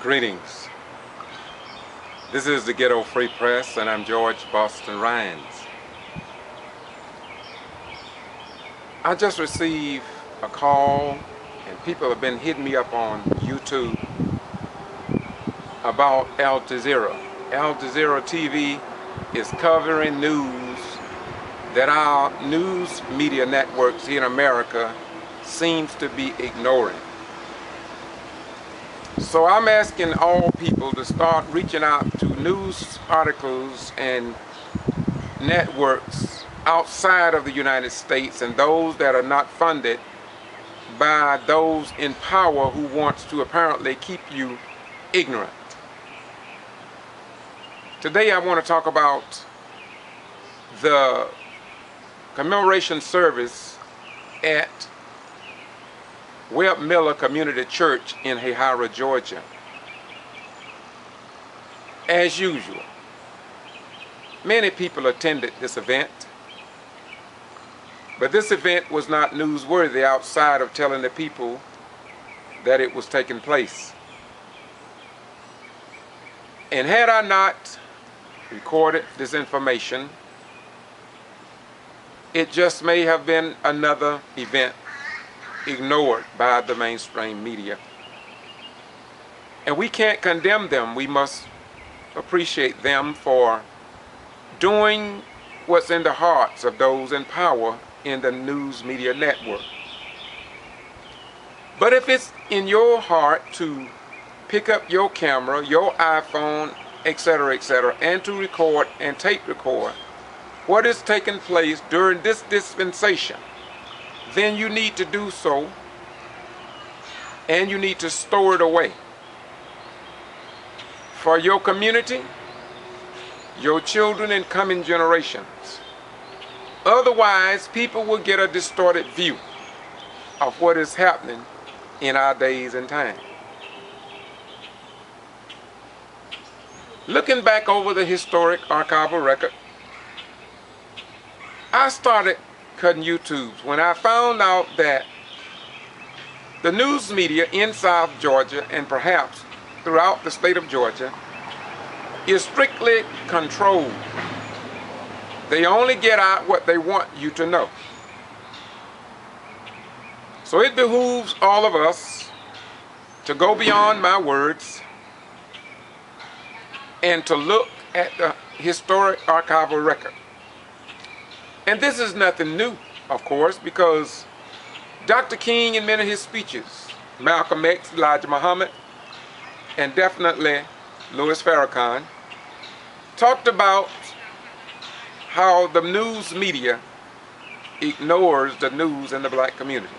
Greetings. This is the Ghetto Free Press, and I'm George Boston Rhines. I just received a call, and people have been hitting me up on YouTube about Al Jazeera. Al Jazeera TV is covering news that our news media networks here in America seems to be ignoring. So I'm asking all people to start reaching out to news articles and networks outside of the United States and those that are not funded by those in power who wants to apparently keep you ignorant. Today I want to talk about the commemoration service at Webb Miller Community Church in Hahira, Georgia. As usual, many people attended this event, but this event was not newsworthy outside of telling the people that it was taking place. And had I not recorded this information, it just may have been another event ignored by the mainstream media. And we can't condemn them. We must appreciate them for doing what's in the hearts of those in power in the news media network. But if it's in your heart to pick up your camera, your iPhone, etc., and to record and tape record what is taking place during this dispensation, then you need to do so, and you need to store it away for your community, your children, and coming generations. Otherwise, people will get a distorted view of what is happening in our days and time. Looking back over the historic archival record, I started cutting YouTubes when I found out that the news media in South Georgia and perhaps throughout the state of Georgia is strictly controlled. They only get out what they want you to know. So it behooves all of us to go beyond my words and to look at the historic archival record. And this is nothing new, of course, because Dr. King in many of his speeches, Malcolm X, Elijah Muhammad, and definitely Louis Farrakhan, talked about how the news media ignores the news in the black community.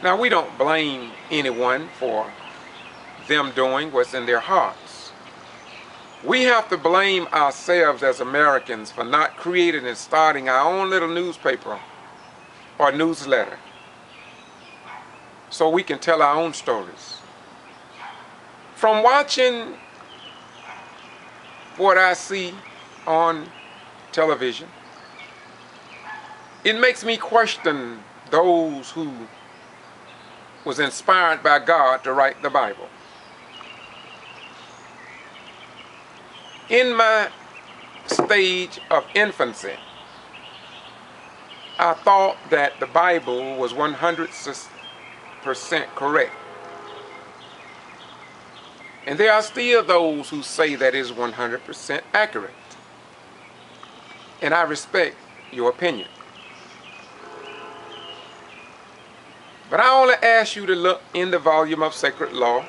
Now, we don't blame anyone for them doing what's in their hearts. We have to blame ourselves as Americans for not creating and starting our own little newspaper or newsletter so we can tell our own stories. From watching what I see on television, it makes me question those who was inspired by God to write the Bible. In my stage of infancy, I thought that the Bible was 100% correct. And there are still those who say that is 100% accurate. And I respect your opinion. But I only ask you to look in the volume of Sacred Law,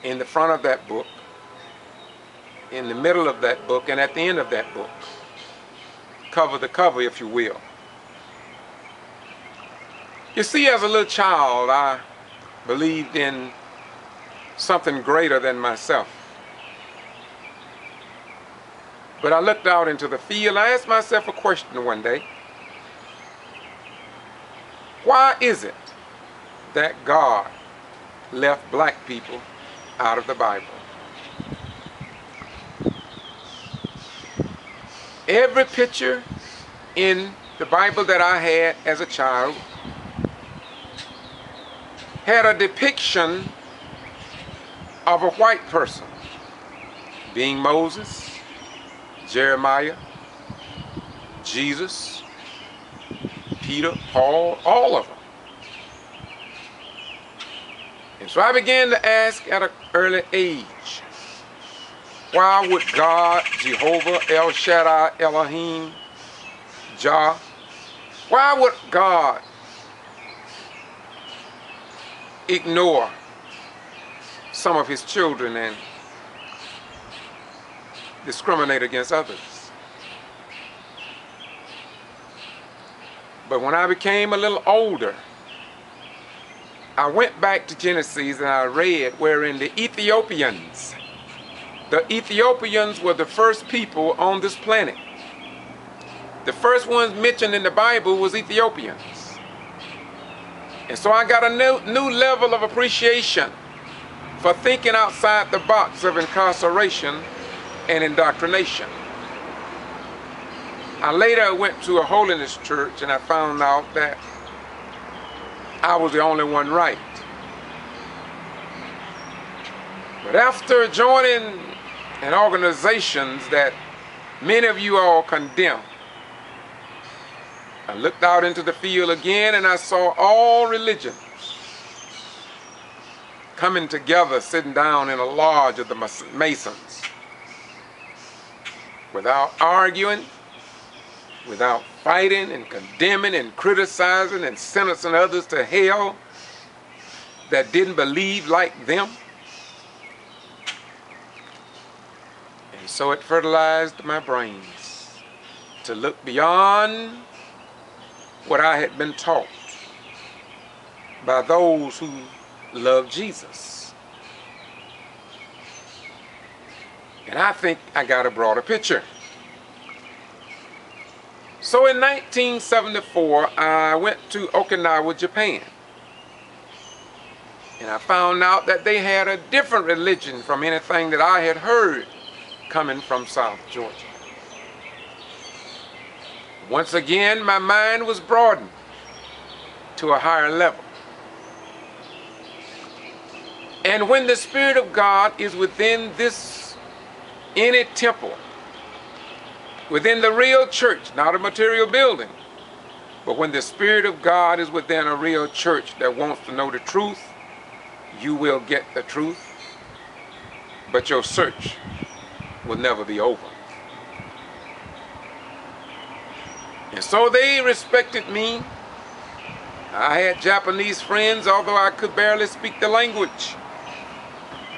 in the front of that book, in the middle of that book, and at the end of that book. Cover to cover, if you will. You see, as a little child, I believed in something greater than myself. But I looked out into the field. I asked myself a question one day. Why is it that God left black people out of the Bible? Every picture in the Bible that I had as a child had a depiction of a white person, being Moses, Jeremiah, Jesus, Peter, Paul, all of them. And so I began to ask at an early age, why would God, Jehovah, El Shaddai, Elohim, Jah, why would God ignore some of his children and discriminate against others? But when I became a little older, I went back to Genesis and I read wherein the Ethiopians were the first people on this planet. The first ones mentioned in the Bible was Ethiopians. And so I got a new level of appreciation for thinking outside the box of incarceration and indoctrination. I later went to a Holiness church and I found out that I was the only one right. But after joining an organization that many of you all condemn, I looked out into the field again and I saw all religions coming together, sitting down in a lodge of the Masons, without arguing, without fighting and condemning and criticizing and sentencing others to hell that didn't believe like them. And so it fertilized my brains to look beyond what I had been taught by those who love Jesus. And I think I got a broader picture. So in 1974, I went to Okinawa, Japan. And I found out that they had a different religion from anything that I had heard coming from South Georgia. Once again, my mind was broadened to a higher level. And when the Spirit of God is within any temple, within the real church, not a material building, but when the Spirit of God is within a real church that wants to know the truth, you will get the truth, but your search will never be over. And so they respected me. I had Japanese friends, although I could barely speak the language.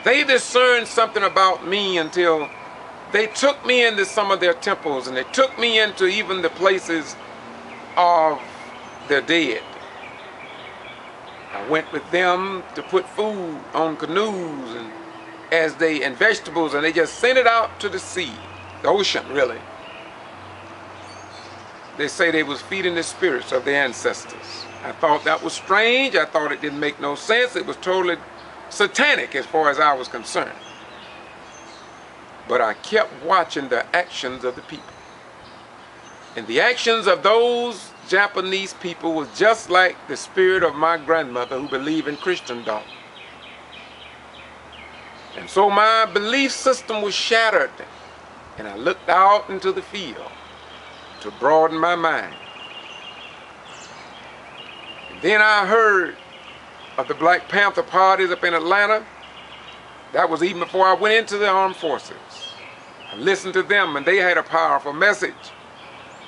They discerned something about me until they took me into some of their temples, and they took me into even the places of their dead. I went with them to put food on canoes and vegetables, and they just sent it out to the sea, the ocean really. They say they was feeding the spirits of their ancestors. I thought that was strange. I thought it didn't make no sense. It was totally satanic as far as I was concerned. But I kept watching the actions of the people. And the actions of those Japanese people was just like the spirit of my grandmother who believed in Christendom. And so my belief system was shattered, and I looked out into the field to broaden my mind. And then I heard of the Black Panther parties up in Atlanta. That was even before I went into the armed forces. I listened to them, and they had a powerful message.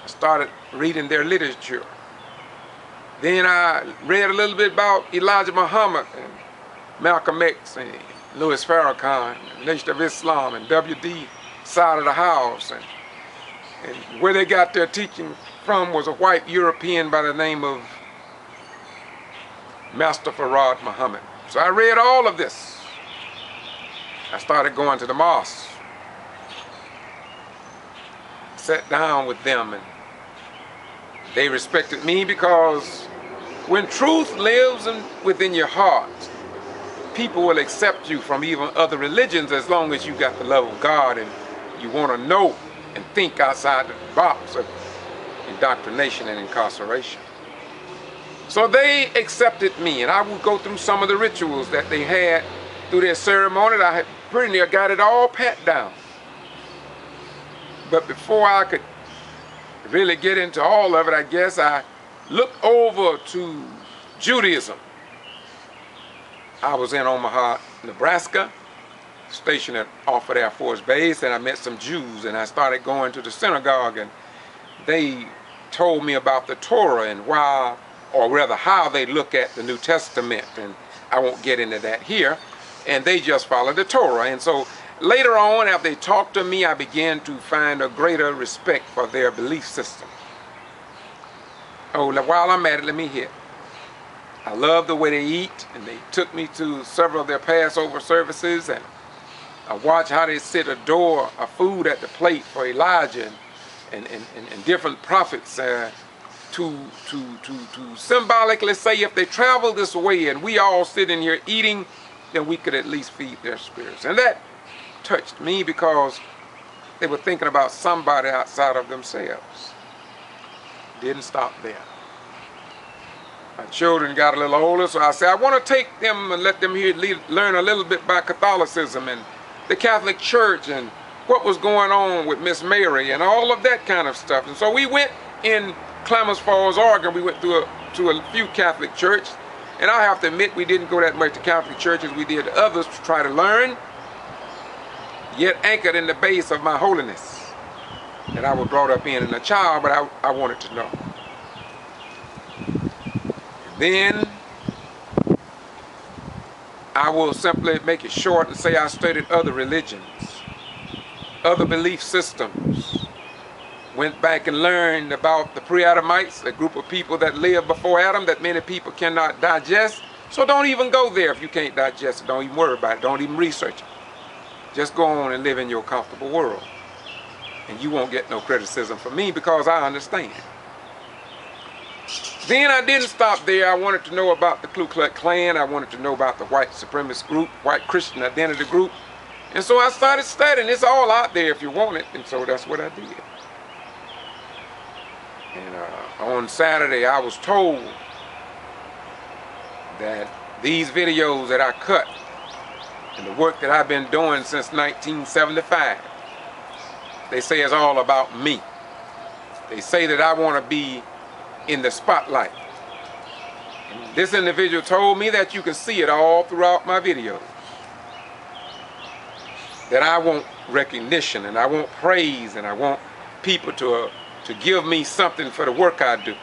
I started reading their literature. Then I read a little bit about Elijah Muhammad and Malcolm X and Louis Farrakhan, and Nation of Islam, and W.D. Side of the House, and where they got their teaching from was a white European by the name of Master Farad Muhammad. So I read all of this. I started going to the mosque. Sat down with them, and they respected me because when truth lives within your heart, people will accept you from even other religions as long as you got the love of God and you want to know and think outside the box of indoctrination and incarceration. So they accepted me, and I would go through some of the rituals that they had through their ceremony. I had pretty near got it all pat down. But before I could really get into all of it, I guess I looked over to Judaism. I was in Omaha, Nebraska, stationed at Offutt Air Force Base, and I met some Jews, and I started going to the synagogue, and they told me about the Torah and why, or rather how they look at the New Testament, and I won't get into that here, and they just follow the Torah. And so later on, after they talked to me, I began to find a greater respect for their belief system. Oh, while I'm at it, let me hit. I love the way they eat, and they took me to several of their Passover services, and I watched how they sit adore a food at the plate for Elijah and different prophets to symbolically say if they travel this way and we all sitting here eating, then we could at least feed their spirits. And that touched me because they were thinking about somebody outside of themselves. Didn't stop there. My children got a little older, so I said, I want to take them and let them learn a little bit about Catholicism and the Catholic Church and what was going on with Miss Mary and all of that kind of stuff. And so we went in Klamath Falls, Oregon. We went to a few Catholic churches. And I have to admit, we didn't go that much to Catholic churches. We did others to try to learn, yet anchored in the base of my holiness that I was brought up in as a child, but I wanted to know. Then I will simply make it short and say I studied other religions, other belief systems, went back and learned about the pre-Adamites, a group of people that lived before Adam that many people cannot digest. So don't even go there if you can't digest it. Don't even worry about it. Don't even research it. Just go on and live in your comfortable world. And you won't get no criticism from me because I understand. Then I didn't stop there. I wanted to know about the Ku Klux Klan. I wanted to know about the white supremacist group, white Christian identity group. And so I started studying. It's all out there if you want it. And so that's what I did. And on Saturday, I was told that these videos that I cut and the work that I've been doing since 1975, they say it's all about me. They say that I want to be in the spotlight. And this individual told me that you can see it all throughout my videos. That I want recognition and I want praise and I want people to give me something for the work I do.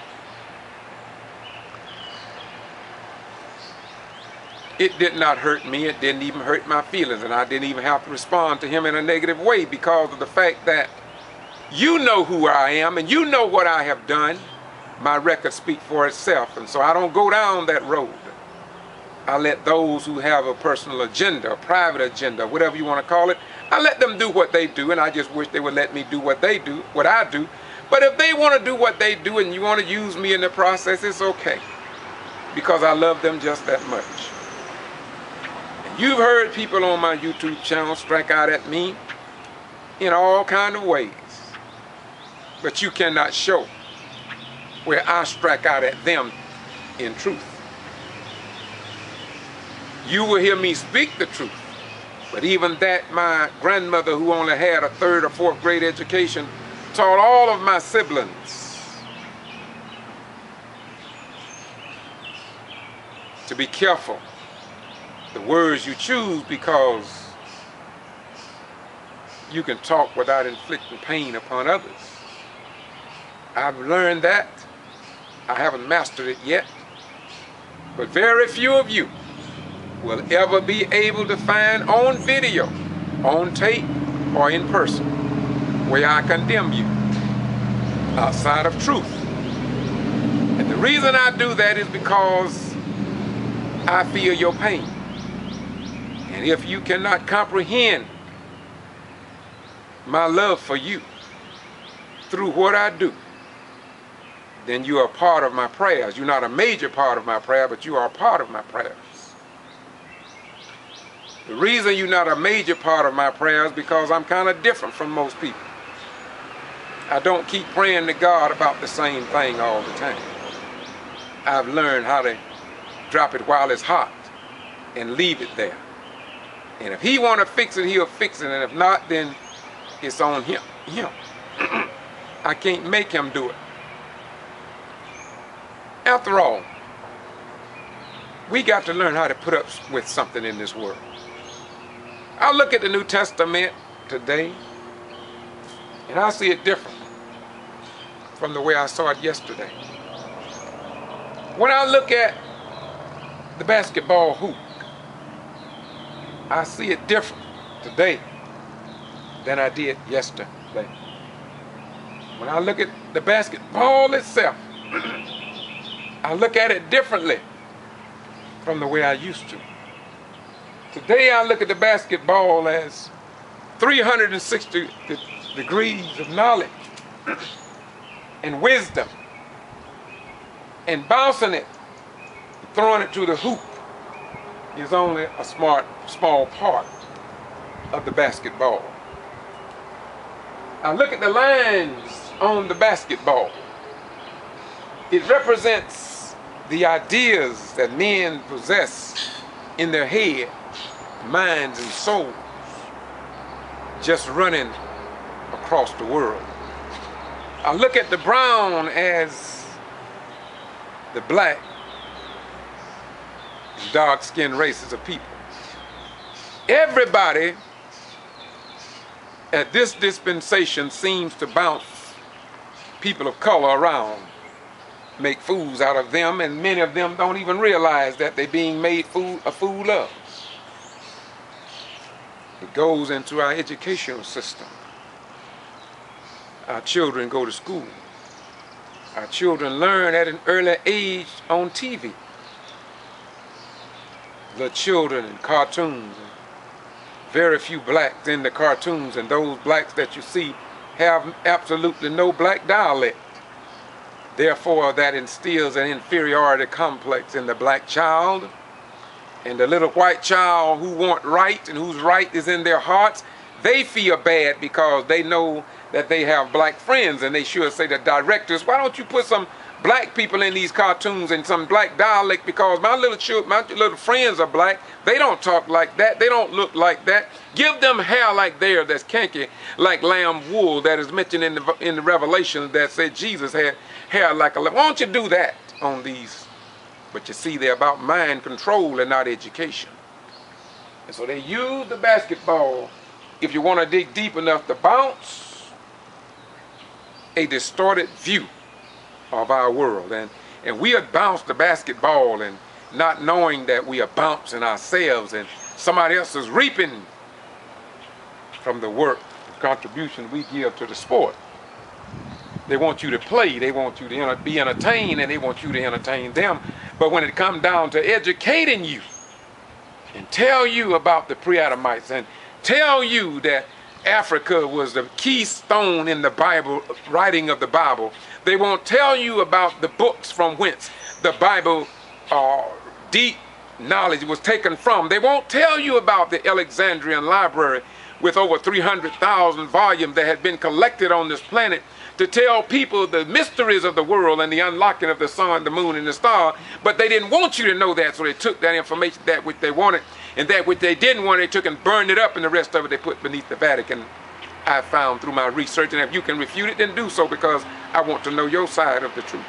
It did not hurt me. It didn't even hurt my feelings, and I didn't even have to respond to him in a negative way because of the fact that you know who I am and you know what I have done. My record speaks for itself, and so I don't go down that road. I let those who have a personal agenda, a private agenda, whatever you want to call it, I let them do what they do, and I just wish they would let me do what they do, what I do. But if they want to do what they do and you want to use me in the process, it's okay, because I love them just that much. And you've heard people on my YouTube channel strike out at me in all kinds of ways, but you cannot show where I strike out at them in truth. You will hear me speak the truth, but even that, my grandmother, who only had a 3rd or 4th grade education, taught all of my siblings to be careful the words you choose, because you can talk without inflicting pain upon others. I've learned that. I haven't mastered it yet, but very few of you will ever be able to find on video, on tape, or in person where I condemn you outside of truth. And the reason I do that is because I feel your pain. And if you cannot comprehend my love for you through what I do, then you are part of my prayers. You're not a major part of my prayer, but you are a part of my prayers. The reason you're not a major part of my prayers is because I'm kind of different from most people. I don't keep praying to God about the same thing all the time. I've learned how to drop it while it's hot and leave it there. And if he want to fix it, he'll fix it. And if not, then it's on him. I can't make him do it. After all, we got to learn how to put up with something in this world. I look at the New Testament today, and I see it different from the way I saw it yesterday. When I look at the basketball hoop, I see it different today than I did yesterday. When I look at the basketball itself, I look at it differently from the way I used to. Today I look at the basketball as 360 degrees of knowledge and wisdom, and bouncing it, throwing it to the hoop is only a small part of the basketball. I look at the lines on the basketball. It represents the ideas that men possess in their head, minds and souls, just running across the world. I look at the brown as the black and dark-skinned races of people. Everybody at this dispensation seems to bounce people of color around, make fools out of them, and many of them don't even realize that they're being made a fool of. It goes into our educational system. Our children go to school. Our children learn at an early age on TV. The children in cartoons. Very few blacks in the cartoons, and those blacks that you see have absolutely no black dialect. Therefore, that instills an inferiority complex in the black child. And the little white child who want right and whose right is in their hearts, they feel bad because they know that they have black friends, and they should say to directors, why don't you put some black people in these cartoons and some black dialect, because my little friends are black. They don't talk like that. They don't look like that. Give them hair like theirs that's kinky, like lamb wool that is mentioned in the Revelation that said Jesus had hair like a lamb. Why don't you do that on these? But you see, they're about mind control and not education. And so they use the basketball, if you want to dig deep enough, to bounce a distorted view of our world. And we have bounced the basketball and not knowing that we are bouncing ourselves, and somebody else is reaping from the work, the contribution we give to the sport. They want you to play, they want you to be entertained, and they want you to entertain them. But when it comes down to educating you and tell you about the pre-Adamites and tell you that Africa was the keystone in the Bible, writing of the Bible, they won't tell you about the books from whence the Bible deep knowledge was taken from. They won't tell you about the Alexandrian library with over 300,000 volumes that had been collected on this planet to tell people the mysteries of the world and the unlocking of the sun, the moon, and the star. But they didn't want you to know that, so they took that information, that which they wanted, and that which they didn't want, they took and burned it up, and the rest of it they put beneath the Vatican. I found through my research, and if you can refute it, then do so, because I want to know your side of the truth.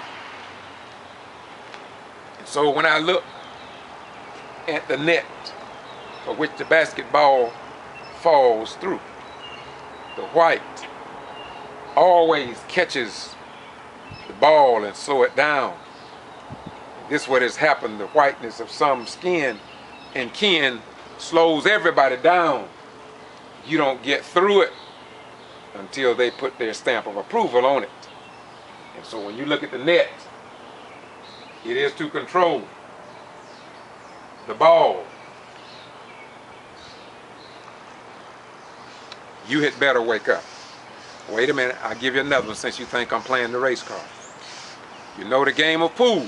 And so when I look at the net for which the basketball falls through, the white always catches the ball and slow it down. This is what has happened. The whiteness of some skin and kin slows everybody down. You don't get through it until they put their stamp of approval on it. And so when you look at the net, it is to control the ball. You had better wake up. Wait a minute, I'll give you another one since you think I'm playing the race card. You know the game of pool.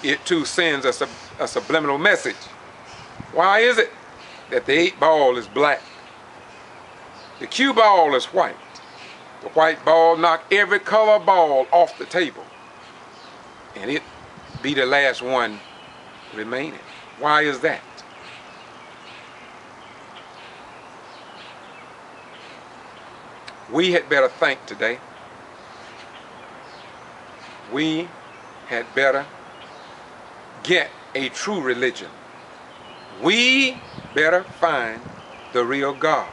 It too sends us a subliminal message. Why is it that the 8 ball is black? The cue ball is white. The white ball knocked every color ball off the table. And it be the last one remaining. Why is that? We had better think today. We had better get a true religion. We better find the real God.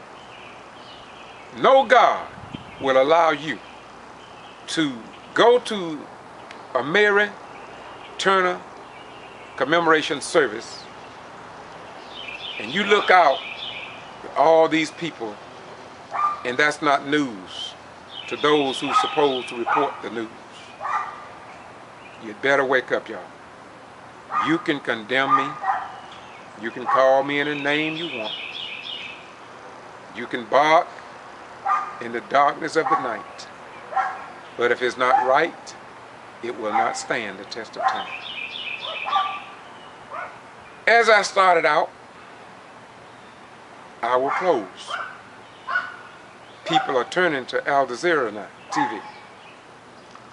No God will allow you to go to a Mary Turner commemoration service and you look out at all these people, and that's not news to those who are supposed to report the news. You'd better wake up, y'all. You can condemn me. You can call me any name you want. You can bark in the darkness of the night. But if it's not right, it will not stand the test of time. As I started out, I will close. People are turning to Al Jazeera now, TV.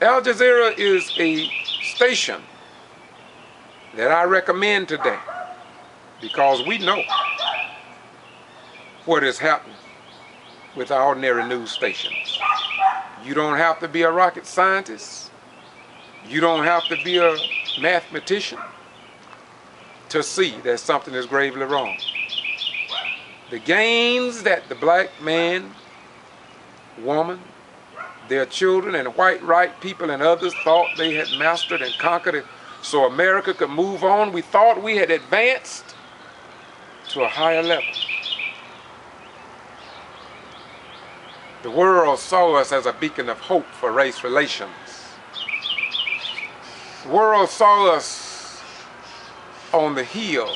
Al Jazeera is a station that I recommend today because we know what is happening with our ordinary news stations. You don't have to be a rocket scientist. You don't have to be a mathematician to see that something is gravely wrong. The gains that the black man, woman, their children, and white right people and others thought they had mastered and conquered it so America could move on, we thought we had advanced to a higher level. The world saw us as a beacon of hope for race relations. The world saw us on the hill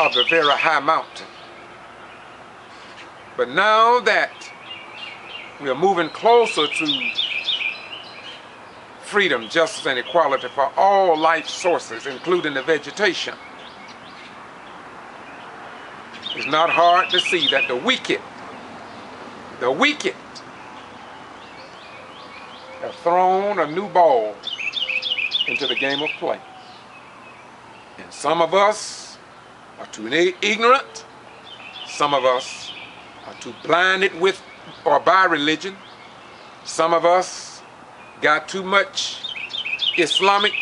of the very high mountain. But now that we are moving closer to freedom, justice, and equality for all life sources, including the vegetation, it's not hard to see that the wicked have thrown a new ball into the game of play. And some of us are too ignorant. Some of us are too blinded with or by religion. Some of us got too much Islamic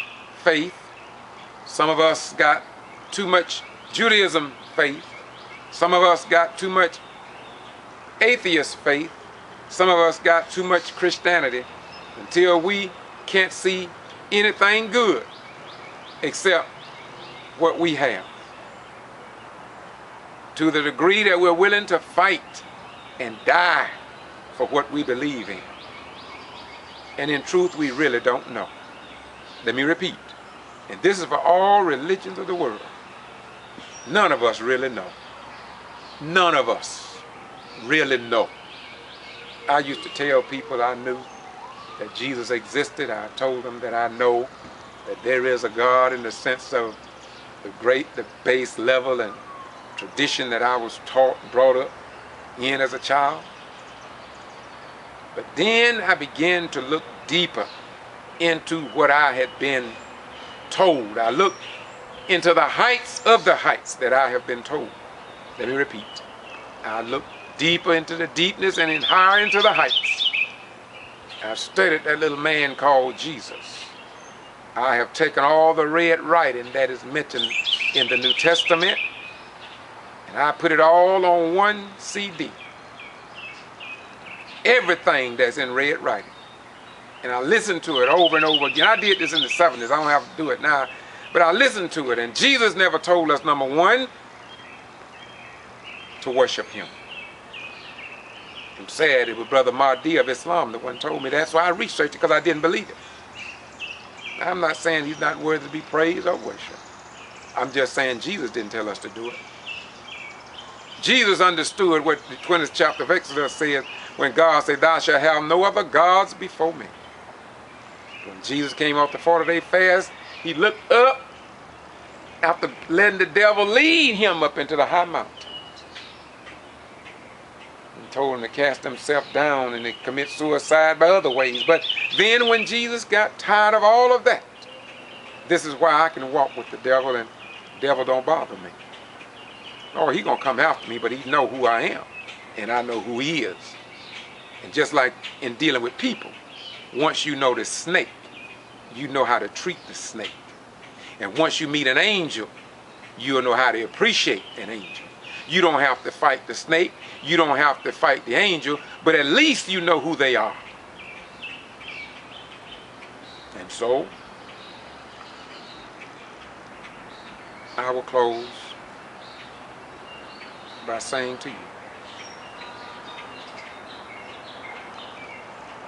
faith. Some of us got too much Judaism faith. Some of us got too much atheist faith. Some of us got too much Christianity until we can't see anything good except what we have. To the degree that we're willing to fight and die for what we believe in. And in truth, we really don't know. Let me repeat, and this is for all religions of the world. None of us really know. None of us really know. I used to tell people I knew that Jesus existed. I told them that I know that there is a God in the sense of the base level and tradition that I was taught and brought up in as a child. But then I began to look deeper into what I had been told. I looked into the heights of the heights that I have been told. Let me repeat. I looked deeper into the deepness and in higher into the heights. I've studied that little man called Jesus. I have taken all the red writing that is mentioned in the New Testament, and I put it all on one CD. Everything that's in red writing. And I listened to it over and over again. I did this in the 70s. I don't have to do it now. But I listened to it. And Jesus never told us, number one, to worship him. I'm sad it was Brother Mahdi of Islam that one told me that. So I researched it because I didn't believe it. I'm not saying he's not worthy to be praised or worshiped. I'm just saying Jesus didn't tell us to do it. Jesus understood what the 20th chapter of Exodus says when God said, "Thou shalt have no other gods before me." When Jesus came off the 40-day fast, he looked up after letting the devil lead him up into the high mountain. And told him to cast himself down and to commit suicide by other ways. But then when Jesus got tired of all of that, This is why I can walk with the devil and the devil don't bother me. Oh, he gonna come after me, but he know who I am, and I know who he is. And just like in dealing with people, once you know the snake, you know how to treat the snake. And once you meet an angel, you'll know how to appreciate an angel. You don't have to fight the snake, you don't have to fight the angel, but at least you know who they are. And so, I will close by saying to you,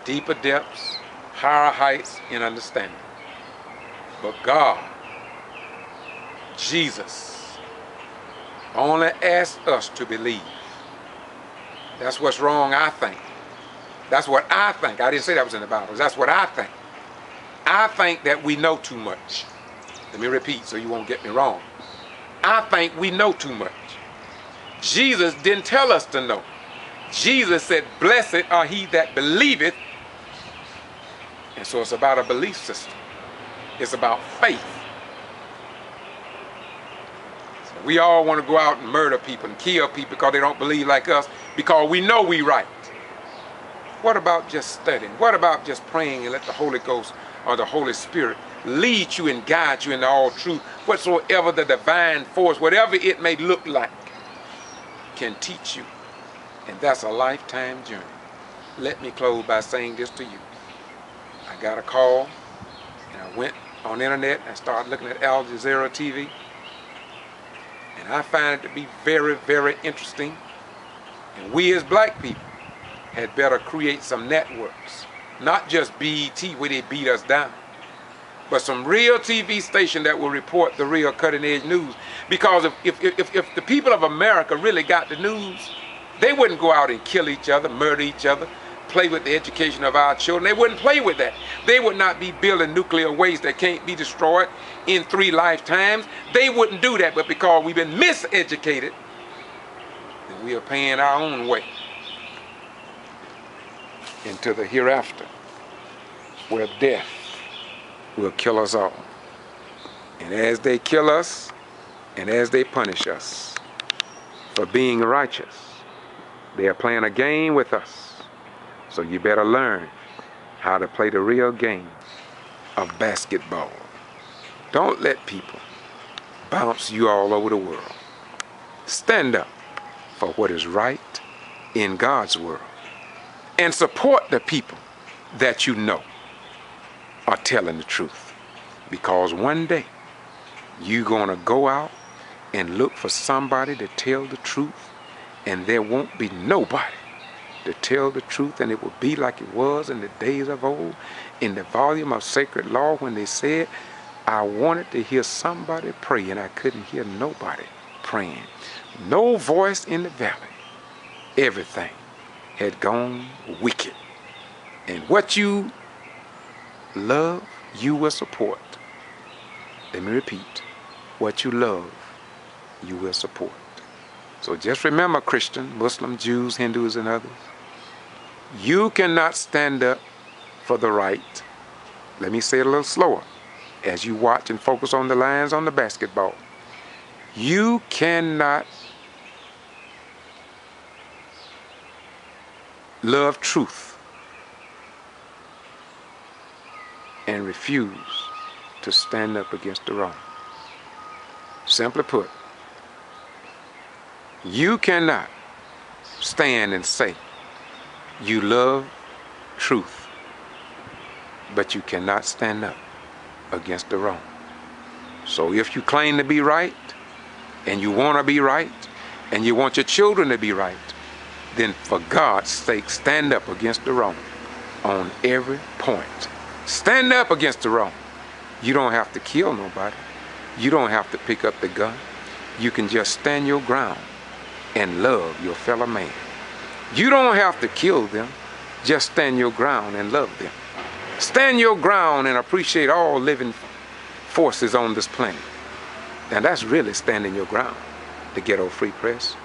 deeper depths, higher heights in understanding. But God, Jesus, only asks us to believe. That's what's wrong, I think. That's what I think. I didn't say that was in the Bible. That's what I think. I think that we know too much. Let me repeat so you won't get me wrong. I think we know too much. Jesus didn't tell us to know. Jesus said, blessed are he that believeth. And so it's about a belief system. It's about faith. So we all want to go out and murder people and kill people because they don't believe like us, because we know we right. What about just studying? What about just praying and let the Holy Ghost or the Holy Spirit lead you and guide you into all truth, whatsoever the divine force, whatever it may look like, can teach you. And that's a lifetime journey. Let me close by saying this to you. I got a call, and I went on the internet and started looking at Al Jazeera TV. And I find it to be very, very interesting. And we as black people had better create some networks. Not just BET where they beat us down, but some real TV station that will report the real cutting edge news. Because if the people of America really got the news, they wouldn't go out and kill each other, murder each other, play with the education of our children. They wouldn't play with that. They would not be building nuclear waste that can't be destroyed in 3 lifetimes. They wouldn't do that, but because we've been miseducated, then we are paying our own way into the hereafter, where death will kill us all. And as they kill us, and as they punish us for being righteous, they are playing a game with us. So you better learn how to play the real game of basketball. Don't let people bounce you all over the world. Stand up for what is right in God's world. And support the people that you know are telling the truth. Because one day, you're going to go out and look for somebody to tell the truth, and there won't be nobody to tell the truth, and it will be like it was in the days of old, in the volume of sacred law, when they said, I wanted to hear somebody pray, and I couldn't hear nobody praying. No voice in the valley. Everything had gone wicked. And what you love, you will support. Let me repeat. What you love, you will support. So just remember, Christian, Muslim, Jews, Hindus, and others, you cannot stand up for the right. Let me say it a little slower as you watch and focus on the lines on the basketball. You cannot love truth and refuse to stand up against the wrong. Simply put, you cannot stand and say you love truth, but you cannot stand up against the wrong. So if you claim to be right, and you want to be right, and you want your children to be right, then for God's sake, stand up against the wrong on every point. Stand up against the wrong. You don't have to kill nobody. You don't have to pick up the gun. You can just stand your ground and love your fellow man. You don't have to kill them. Just stand your ground and love them. Stand your ground and appreciate all living forces on this planet. And that's really standing your ground. The Ghetto Free Press.